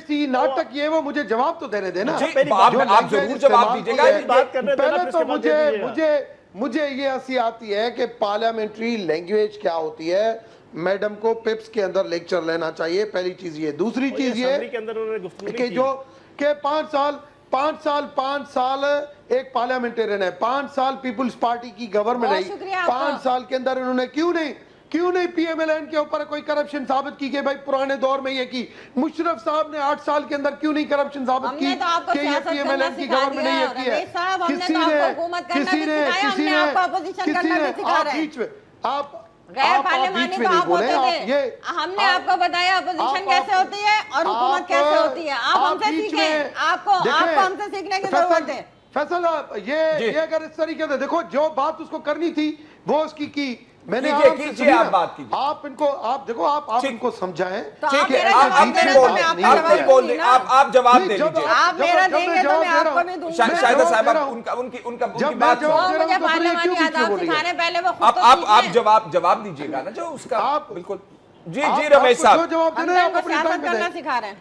تھی ناٹک یہ وہ مجھے جواب تو دینے دینا. آپ ضرور جواب دیجیے گا. پہلے تو مجھے یہ ہنسی آتی ہے کہ پارلیمنٹری لینگویج کیا ہوتی ہے. میڈم کو پپس کے اندر لیکچر لینا چاہیے, پہلی چیز یہ. دوسری چیز یہ کہ جو کہ 5 سال ایک پارلیمنٹیرین ہے, 5 سال پیپلز پارٹی کی گورنمنٹ رہی, 5 سال کے اندر انہوں نے کیوں نہیں پی ایم ایل این کے اوپر کوئی کرپشن ثابت کی کہ بھائی پرانے دور میں یہ کی. مشرف صاحب نے 8 سال کے اندر کیوں نہیں کرپشن ثابت کی کہ یہ پی ایم ایل این کی گورنمنٹ نے یہ کی ہے. آپ بیچ میں نہیں بولیں. ہم نے آپ کو بتایا اپوزیشن کیسے ہوتی ہے اور حکومت کیسے ہوتی ہے. آپ ہم سے سیکھیں, آپ کو ہم سے سیکھنے کی ضرورت ہے. فیصل یہ اگر اس طریقے سے دیکھو جو بات اس کو کرنی تھی وہ اس کی میں نے آپ دیکھو آپ ان کو سمجھائیں. آپ جواب دے دیجیے. آپ میرا دیں گے تو میں آپ کو بھی دوں گا. شاہدہ صاحب ان کا بات مجھے پارلیمانی آداب سکھانے پہلے وہ خود تو آپ جواب دیجیے گا نا جو اس کا. آپ بالکل. جی رمیش صاحب ہم نے آپ کو سیاست کرنا سکھا رہے ہیں.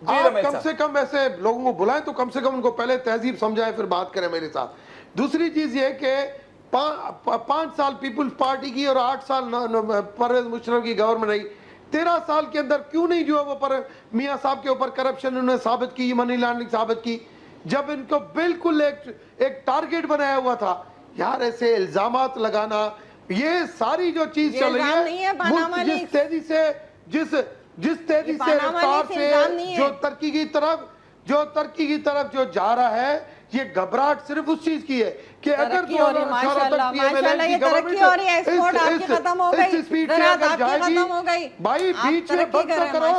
آپ کم سے کم ایسے لوگوں کو بلائیں تو کم سے کم ان کو پہلے تہذیب سمجھائیں پھر بات کریں میرے ساتھ. دوسری چیز یہ کہ 5 سال پیپلز پارٹی کی اور 8 سال پرویز مشرف کی گورنمنٹ رہی. 13 سال کے اندر کیوں نہیں جو ہے وہ پر میاں صاحب کے اوپر کرپشن انہوں نے ثابت کی, منی لانڈرنگ ثابت کی, جب ان کو بالکل ایک ٹارگٹ بنایا ہوا تھا. یار ایسے الزامات لگانا, یہ ساری جو چیز چل رہی ہے جس تیزی سے رفتار سے جو ترقی کی طرف جو جا رہا ہے, یہ گھبراہٹ صرف اس چیز کی ہے کہ اگر 2018 تک پی ایم ایل این کی گورنمنٹ اس سپیڈ سے اگر جائے گی, بھائی بیچ میں بند نہ کرو.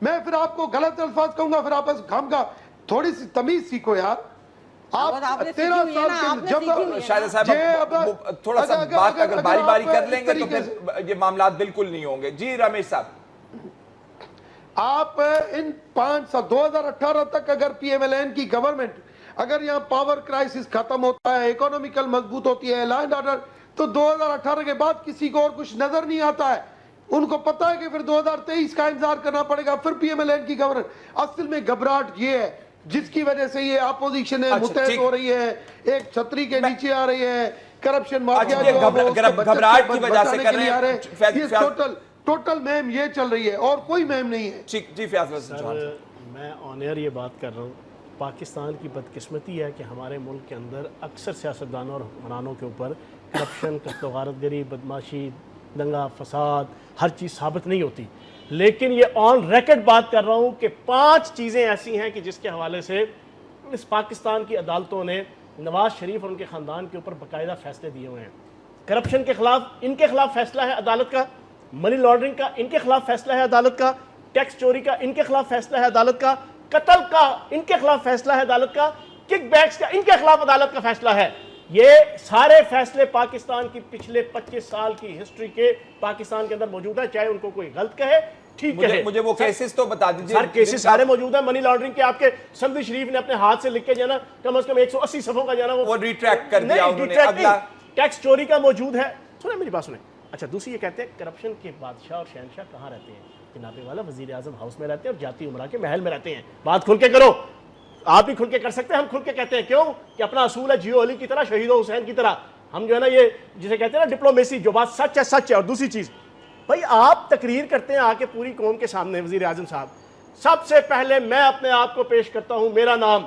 میں پھر آپ کو غلط الفاظ کہوں گا, پھر آپ ہم کا تھوڑی سی تمیز سیکھو یار. آپ 13 سال کے جب شاہدہ صاحب تھوڑا سا بات اگر باری باری کر لیں گے تو پھر یہ معاملات بالکل نہیں ہوں گے. جی رمیش صاحب آپ ان 5 سال 2018 تک اگر پی ایم ایل این کی گورنمنٹ اگر یہاں پاور کرائسس ختم ہوتا ہے, اکونومیکل مضبوط ہوتی ہے, لا اینڈ آرڈر, تو 2018 کے بعد کسی کو اور کچھ نظر نہیں آتا ہے. ان کو پتا ہے کہ پھر 2023 کا انتظار کرنا پڑے گا, پھر پی ایم ایل این کی گورنمنٹ. اصل میں گھبراہٹ یہ ہے جس کی وجہ سے یہ اپوزیشن متحد ہو رہی ہے, ایک چھتری کے نیچے آ رہی ہے, کرپشن مافیا گھبراہٹ کی وجہ سے کر رہے ہیں. ٹوٹل مہم یہ چل رہی ہے اور کوئی مہم نہیں ہے. جی فیاض میں آن ایئر یہ بات کر رہا ہوں. پاکستان کی بدقسمتی ہے کہ ہمارے ملک کے اندر اکثر سیاستدانوں اور حکمرانوں کے اوپر کرپشن, غارت گری, بدماشی, دنگا فساد ہر چیز ثابت نہیں ہوتی. لیکن یہ آن ریکارڈ بات کر رہا ہوں کہ 5 چیزیں ایسی ہیں کہ جس کے حوالے سے اس پاکستان کی عدالتوں نے نواز شریف اور ان کے خاندان کے اوپر باقاعدہ فیصلے دیے ہوئے ہیں. کرپشن کے خلاف ان کے خلاف فیصلہ ہے عدالت کا, منی لانڈرنگ کا ان کے خلاف فیصلہ ہے عدالت کا, ٹیکس چوری کا ان کے خلاف فیصلہ ہے عدالت کا, قتل کا ان کے خلاف فیصلہ ہے عدالت کا, کک بیکس کا ان کے خلاف عدالت کا فیصلہ ہے. یہ سارے فیصلے پاکستان کی پچھلے 25 سال کی ہسٹری کے پاکستان کے اندر موجود ہے, چاہے ان کو کوئی غلط کہے ٹھیک کہے. مجھے وہ کیسز تو بتا دیجئے. سر کیسز سارے موجود ہیں. منی لانڈرنگ کے آپ کے سمدی شریف نے اپنے ہاتھ سے لکھ کے جانا کم از کم 180 صفحوں کا جانا وہ ریٹریکٹ کر دیا انہوں نے. اگلا ٹیکس چوری کا موجود ہے. سنیں میری بات سنیں. اچھا دوسری یہ کہتے ہیں کرپشن کے بادشاہ اور شہنشاہ کہاں رہتے ہیں؟ جناب والا وزیر اعظم ہاؤس میں رہتے ہیں اور جاتی عمرہ کے محل میں رہتے ہیں. بات کھل کے کرو. آپ بھی کھل کے کر سکتے ہیں, ہم کھل کے کہتے ہیں. کیوں کہ اپنا اصول ہے جیو علی کی طرح, شہید و حسین کی طرح. ہم جو ہے نا یہ جسے کہتے ہیں نا ڈپلومیسی, جو بات سچ ہے سچ ہے. اور دوسری چیز بھائی آپ تقریر کرتے ہیں آ کے پوری قوم کے سامنے, وزیر اعظم صاحب سب سے پہلے میں اپنے آپ کو پیش کرتا ہوں, میرا نام.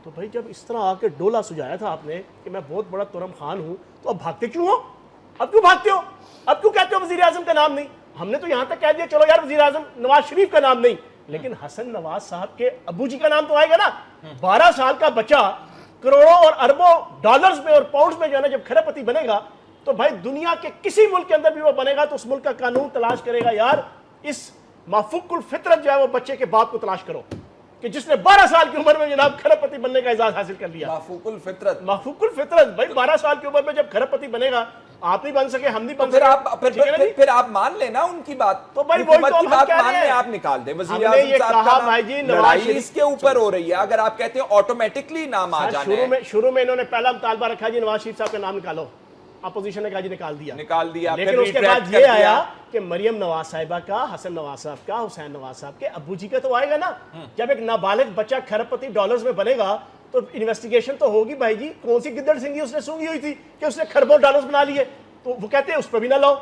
تو بھائی جب اس طرح آ کے ڈولا سجایا تھا آپ نے کہ میں بہت بڑا ترم خان ہوں, تو اب بھاگتے کیوں ہو؟ اب کیوں بھاگتے ہو؟ اب کیوں کہتے ہو وزیر اعظم کا نام نہیں؟ ہم نے تو یہاں تک کہہ دیا چلو یار وزیر اعظم نواز شریف کا نام نہیں, لیکن حسن نواز صاحب کے ابو جی کا نام تو آئے گا نا. 12 سال کا بچہ کروڑوں اور اربوں ڈالرز میں اور پاؤنڈز میں جو ہے نا جب کھرب پتی بنے گا تو بھائی دنیا کے کسی ملک کے اندر بھی وہ بنے گا تو اس ملک کا قانون تلاش کرے گا یار اس مافوق الفطرت جو ہے وہ بچے کے باپ کو تلاش کرو کہ جس نے 12 سال کی عمر میں جناب کھرب پتی بننے کا اعزاز حاصل کر لیا. مافوق الفطرت. مافوق الفطرت بھائی 12 سال کی عمر میں جب کھرب پتی بنے گا آپ نہیں بن سکے, ہم نہیں بن سکے. پھر آپ مان لیں نا ان کی بات, تو بھائی وہی تو ہم کہہ رہے ہیں. آپ نکال دیں وزیر اعظم صاحب کا لڑائی اس کے اوپر ہو رہی ہے, اگر آپ کہتے ہیں آٹومیٹکلی نام آ جانا ہے. شروع میں انہوں نے پہلا مطالبہ رکھا جی نواز شریف صاحب کا نام نکالو, اپوزیشن نے کہا جی نکال دیا. لیکن اس کے بعد یہ آیا کہ مریم نواز صاحبہ کا, حسن نواز صاحب کا, حسین نواز صاحب کے ابو جی کا تو آئے گا نا. جب ایک نابالغ بچہ کھرب پتی ڈالرز میں بنے گا تو انویسٹیگیشن تو ہوگی بھائی جی. کون سی گدڑ سنگھی اس نے سونگی ہوئی تھی کہ اس نے کھربوں ڈالرز بنا لیے, تو وہ کہتے ہیں اس پہ بھی نہ لاؤ,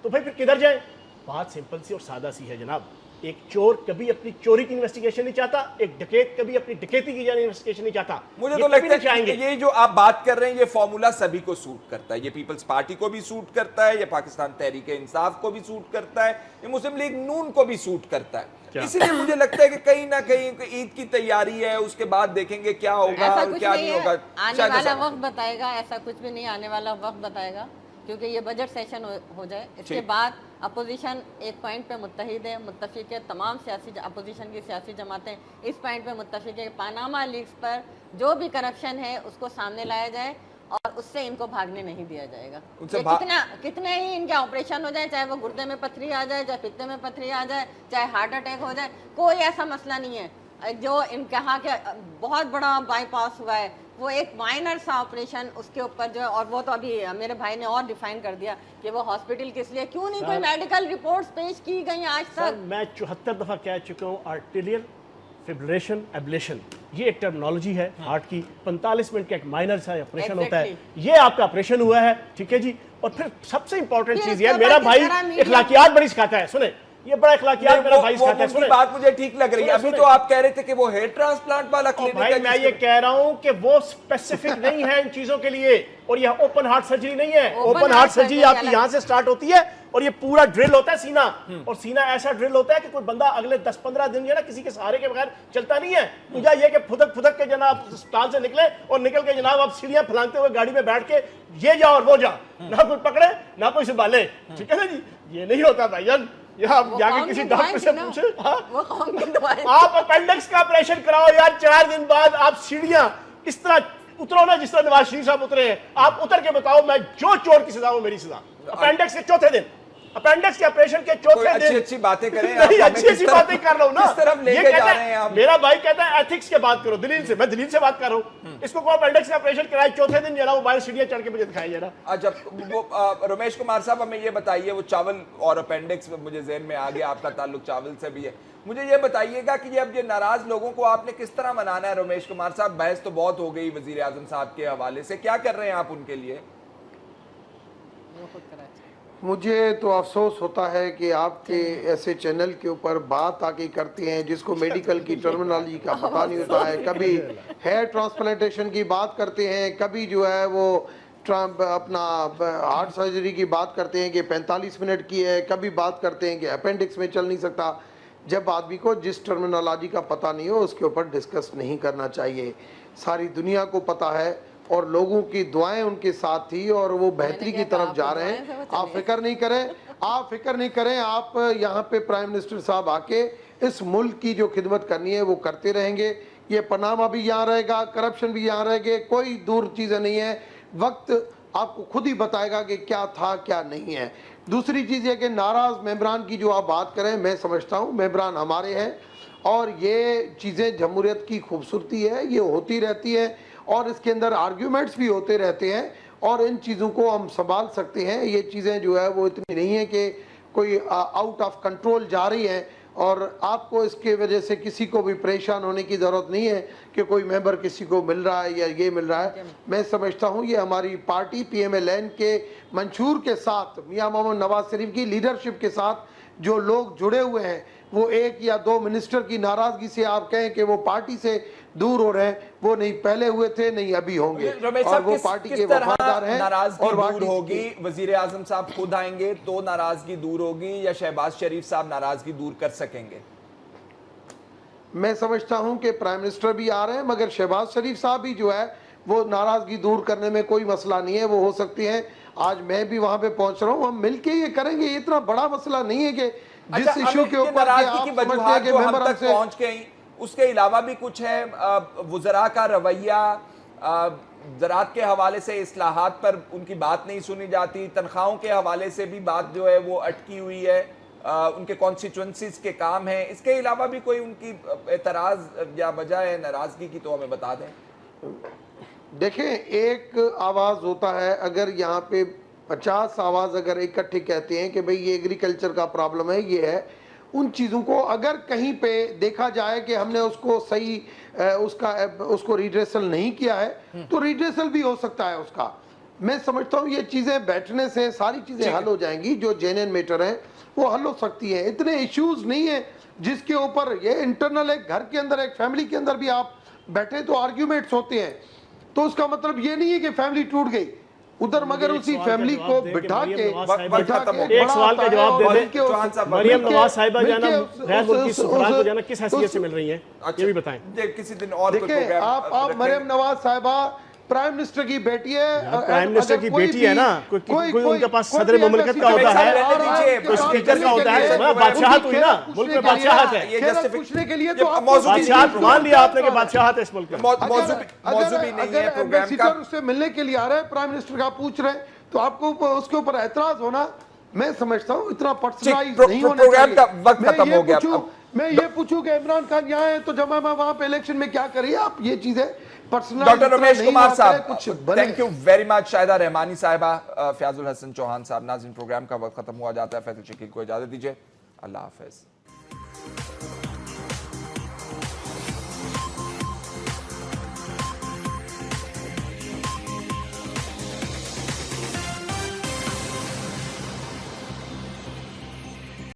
تو بھائی پھر کدھر جائیں. بات سمپل سی اور سادہ سی ہے جناب. ایک چور کبھی اپنی چوری کی انویسٹیگیشن نہیں چاہتا, ایک ڈکیت کبھی اپنی ڈکیتی کی انویسٹیگیشن نہیں چاہتا. مجھے تو لگتا ہے کہ یہ جو آپ بات کر رہے ہیں یہ فارمولا سبھی کو سوٹ کرتا ہے. یہ پیپلز پارٹی کو بھی سوٹ کرتا ہے, یہ پاکستان تحریک انصاف کو بھی سوٹ کرتا ہے, یہ مسلم لیگ نون کو بھی سوٹ کرتا ہے. اس لیے مجھے لگتا ہے کہ کہیں نہ کہیں عید کی تیاری ہے, اس کے بعد دیکھیں گے کیا ہوگا کیا نہیں ہوگا. آنے والا وقت بتائے گا, ایسا کچھ بھی نہیں, آنے والا وقت بتائے گا, کیونکہ یہ بجٹ سیشن ہو جائے اس کے بعد اپوزیشن ایک پوائنٹ پہ متحد ہے, متفق ہے. تمام سیاسی اپوزیشن کی سیاسی جماعتیں اس پوائنٹ پہ متفق ہے کہ پاناما لیکس پر جو بھی کرپشن ہے اس کو سامنے لایا جائے اور اس سے ان کو بھاگنے نہیں دیا جائے گا. کتنے ہی ان کے آپریشن ہو جائے, چاہے وہ گردے میں پتھری آ جائے, چاہے پتے میں پتھری آ جائے, چاہے ہارٹ اٹیک ہو جائے, کوئی ایسا مسئلہ نہیں ہے. جو ان کہا کہ بہت بڑا بائی پاس ہوا ہے وہ ایک مائنر سا آپریشن اس کے اوپر جو ہے, اور وہ تو ابھی میرے بھائی نے اور ڈیفائن کر دیا کہ وہ ہاسپٹل کس لیے, کیوں نہیں کوئی میڈیکل رپورٹس پیش کی گئی آج تک. میں 74 دفعہ کہہ چکا ہوں آرٹیریل فبریلیشن ایبلیشن, یہ ایک ٹرمنالوجی ہے ہارٹ کی. 45 منٹ کا ایک مائنر سا آپریشن ہوتا ہے, یہ آپ کا آپریشن ہوا ہے, ٹھیک ہے جی. اور پھر سب سے امپورٹنٹ چیز یہ ہے, میرا بھائی اخلاقیات بڑی سکھاتا ہے, سنیں یہ بڑا اخلاقیات میرا بھائی سکھاتا ہے. سنیں بات مجھے ٹھیک لگ رہی ہے. ابھی تو آپ کہہ رہے تھے کہ وہ ہیئر ٹرانسپلانٹ والا کلینک ہے. بھائی میں یہ کہہ رہا ہوں کہ وہ اسپیسیفک نہیں ہے ان چیزوں کے لیے, اور یہ اوپن ہارٹ سرجری نہیں ہے. اوپن ہارٹ سرجری آپ کی یہاں سے سٹارٹ ہوتی ہے اور یہ پورا ڈرل ہوتا ہے سینہ, اور سینہ ایسا ڈرل ہوتا ہے کہ کوئی بندہ اگلے 10-15 دن جو ہے نا کسی کے سہارے کے بغیر چلتا نہیں ہے. مجھے یہ کہ پھدک کے جناب اسپتال سے نکلے اور نکل کے جناب آپ سیڑھیاں پھلانگتے ہوئے گاڑی میں بیٹھ کے یہ جا اور وہ جا, نہ کوئی پکڑے نہ کوئی سنبھالے, ٹھیک ہے نا جی. یہ نہیں ہوتا بھائی جان. آپ جا کے کسی ڈاکٹر سے پوچھیں, آپ اپینڈکس کا آپریشن کراؤ یار, 4 دن بعد آپ سیڑھیاں اس طرح اترو نا جس طرح نواز شریف صاحب اترے ہیں. آپ اتر کے بتاؤ میں جو چور کی سزا ہوں میری سزا. اپینڈکس کے چوتھے دن, اپینڈکس کے آپریشن کے چوتھے دن اچھی باتیں کریں. نہیں اچھی باتیں کر رہا ہوں نا. کس طرف لے کے جا رہے ہیں آپ؟ میرا بھائی کہتا ہے ایتھکس کے بات کرو, دلیل سے. میں دلیل سے بات کر رہا ہوں. اس کو کوئی اپینڈکس کا آپریشن کرائے, چوتھے دن جناب موبائل سیڑھیاں چڑھ کے مجھے دکھائے جا رہا. اچھا وہ رمیش کمار صاحب ہمیں یہ بتائیے, وہ چاول اور اپینڈکس مجھے ذہن میں آ گیا, آپ کا تعلق چاول سے بھی ہے. مجھے یہ بتائیے گا کہ اب یہ ناراض لوگوں کو آپ نے کس طرح منانا ہے رمیش کمار صاحب؟ بحث تو بہت ہو گئی وزیر اعظم صاحب کے حوالے سے, کیا کر رہے ہیں آپ ان کے لیے؟ مجھے تو افسوس ہوتا ہے کہ آپ کے ایسے چینل کے اوپر بات آگے کرتے ہیں جس کو میڈیکل کی ٹرمنالوجی کا پتہ نہیں ہوتا ہے. کبھی ہیئر ٹرانسپلانٹیشن کی بات کرتے ہیں, کبھی جو ہے وہ اپنا ہارٹ سرجری کی بات کرتے ہیں کہ 45 منٹ کی ہے, کبھی بات کرتے ہیں کہ اپینڈکس میں چل نہیں سکتا. جب آدمی کو جس ٹرمنالوجی کا پتہ نہیں ہو اس کے اوپر ڈسکس نہیں کرنا چاہیے. ساری دنیا کو پتہ ہے اور لوگوں کی دعائیں ان کے ساتھ تھی اور وہ بہتری کی طرف جا رہے ہیں. آپ فکر نہیں کریں, آپ یہاں پہ پرائم منسٹر صاحب آ کے اس ملک کی جو خدمت کرنی ہے وہ کرتے رہیں گے. یہ پاناما بھی یہاں رہے گا, کرپشن بھی یہاں رہے گے, کوئی دور چیزیں نہیں ہیں. وقت آپ کو خود ہی بتائے گا کہ کیا تھا کیا نہیں ہے. دوسری چیز یہ کہ ناراض ممبران کی جو آپ بات کریں, میں سمجھتا ہوں ممبران ہمارے ہیں اور یہ چیزیں جمہوریت کی خوبصورتی ہے, یہ ہوتی رہتی ہے اور اس کے اندر آرگیومنٹس بھی ہوتے رہتے ہیں اور ان چیزوں کو ہم سنبھال سکتے ہیں. یہ چیزیں جو ہے وہ اتنی نہیں ہیں کہ کوئی آؤٹ آف کنٹرول جا رہی ہیں اور آپ کو اس کے وجہ سے کسی کو بھی پریشان ہونے کی ضرورت نہیں ہے کہ کوئی ممبر کسی کو مل رہا ہے یا یہ مل رہا ہے. میں سمجھتا ہوں یہ ہماری party P M L N کے منشور کے ساتھ, میاں محمد نواز شریف کی لیڈرشپ کے ساتھ جو لوگ جڑے ہوئے ہیں, وہ 1 یا 2 منسٹر کی ناراضگی سے آپ کہیں کہ وہ پارٹی سے دور ہو رہے ہیں, وہ نہیں پہلے ہوئے تھے نہیں ابھی ہوں گے, اور وہ پارٹی کے وفادار ہیں. ناراضگی دور ہوگی, وزیر اعظم صاحب خود آئیں گے تو ناراضگی دور ہوگی یا شہباز شریف صاحب ناراضگی دور کر سکیں گے؟ میں سمجھتا ہوں کہ پرائم منسٹر بھی آ رہے ہیں، مگر شہباز شریف صاحب بھی جو ہے وہ ناراضگی دور کرنے میں کوئی مسئلہ نہیں ہے، وہ ہو سکتی ہیں. آج میں بھی وہاں پہ پہنچ رہا ہوں، ہم مل کے یہ کریں گے. یہ اتنا بڑا مسئلہ نہیں ہے کہ جس ایشو کے اوپر ناراضگی کی آپ سمجھتے ہیں وجوہات کہ جو ہم ممبر ہم تک سے پہنچ گئیں، اس کے علاوہ بھی کچھ ہے. وزراء کا رویہ، زراعت کے حوالے سے اصلاحات پر ان کی بات نہیں سنی جاتی، تنخواہوں کے حوالے سے بھی بات جو ہے وہ اٹکی ہوئی ہے، ان کے کانسٹیچوئنسیز کے کام ہیں. اس کے علاوہ بھی کوئی ان کی اعتراض یا وجہ ہے ناراضگی کی تو ہمیں بتا دیں. دیکھیں، ایک آواز ہوتا ہے، اگر یہاں پہ 50 آواز اگر اکٹھے کہتے ہیں کہ بھئی یہ ایگریکلچر کا پرابلم ہے، یہ ہے، ان چیزوں کو اگر کہیں پہ دیکھا جائے کہ ہم نے اس کو صحیح اس کو ریڈریسل نہیں کیا ہے تو ریڈریسل بھی ہو سکتا ہے اس کا. میں سمجھتا ہوں یہ چیزیں بیٹھنے سے ساری چیزیں حل ہو جائیں گی. جو جینین میٹر ہیں وہ حل ہو سکتی ہیں. اتنے ایشوز نہیں ہیں جس کے اوپر یہ انٹرنل ایک گھر کے اندر، ایک فیملی کے اندر بھی آپ بیٹھے تو آرگیومنٹس ہوتے ہیں، تو اس کا مطلب یہ نہیں ہے کہ فیملی ٹوٹ گئی ادھر، مگر اسی فیملی کو بٹھا کے ایک سوال کا جواب دے دیں. مریم نواز صاحبہ جانا غیر ملکی سفران کو جانا کس حیثیت سے مل رہی ہیں، یہ بھی بتائیں. کسی دن اور دیکھیں، آپ مریم نواز صاحبہ پرائم منسٹر کی بیٹی ہے، پرائم منسٹر کی بیٹی ہے نا، کوئی ان کے پاس صدر مملکت کا ہوتا ہے، اسپیکر کا ہوتا ہے، بادشاہت ہوئی نا، ملک میں بادشاہت ہے. پوچھنے کے لیے تو بادشاہت مان لیا آپ نے کہ بادشاہت ہے اس ملک میں. موضوع بھی نہیں ہے پروگرام کا. اگر اس سے ملنے کے لیے آ رہے ہیں، پرائم منسٹر کا پوچھ رہے ہیں، تو آپ کو اس کے اوپر اعتراض ہونا، میں سمجھتا ہوں اتنا پرسنلائز نہیں ہونا چاہیے. پروگرام کا وقت ختم ہو گیا. میں یہ پوچھوں کہ عمران خان یہاں ہیں تو جب میں وہاں پہ الیکشن میں کیا کریے آپ، یہ چیزیں ڈاکٹر رمیش کمار صاحب، thank you very much. Shahida Rahmani صاحبہ، فیاض الحسن چوہان صاحب. ناظرین، پروگرام کا وقت ختم ہوا جاتا ہے. فیصل شکیل کو اجازت دیجیے. اللہ حافظ.